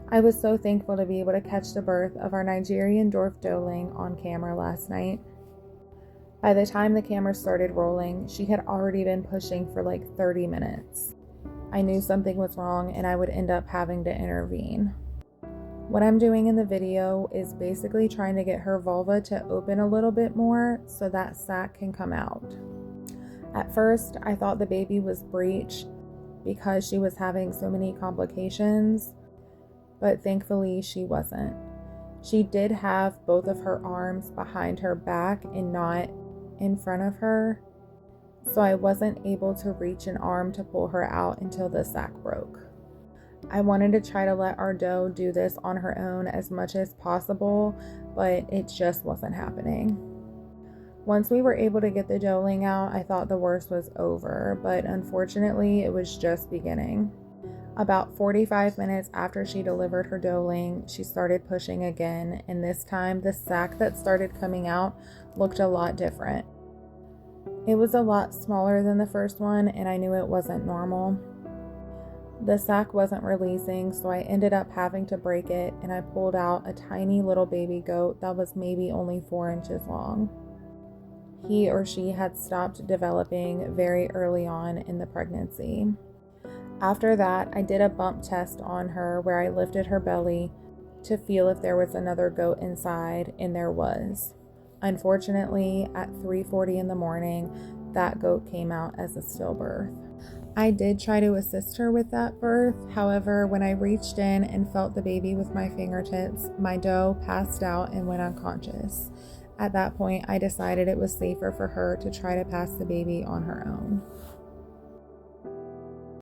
I was so thankful to be able to catch the birth of our Nigerian dwarf doeling on camera last night. By the time the camera started rolling, she had already been pushing for like 30 minutes. I knew something was wrong and I would end up having to intervene. What I'm doing in the video is basically trying to get her vulva to open a little bit more so that sac can come out. At first, I thought the baby was breech because she was having so many complications, but thankfully she wasn't. She did have both of her arms behind her back and not in front of her, so I wasn't able to reach an arm to pull her out until the sac broke. I wanted to try to let our doe do this on her own as much as possible, but it just wasn't happening. Once we were able to get the doeling out, I thought the worst was over, but unfortunately it was just beginning. About 45 minutes after she delivered her doeling, she started pushing again, and this time the sac that started coming out looked a lot different. It was a lot smaller than the first one, and I knew it wasn't normal. The sac wasn't releasing, so I ended up having to break it, and I pulled out a tiny little baby goat that was maybe only 4 inches long. He or she had stopped developing very early on in the pregnancy. After that, I did a bump test on her where I lifted her belly to feel if there was another goat inside, and there was. Unfortunately, at 3:40 in the morning, that goat came out as a stillbirth. I did try to assist her with that birth. However, when I reached in and felt the baby with my fingertips, my doe passed out and went unconscious. At that point, I decided it was safer for her to try to pass the baby on her own.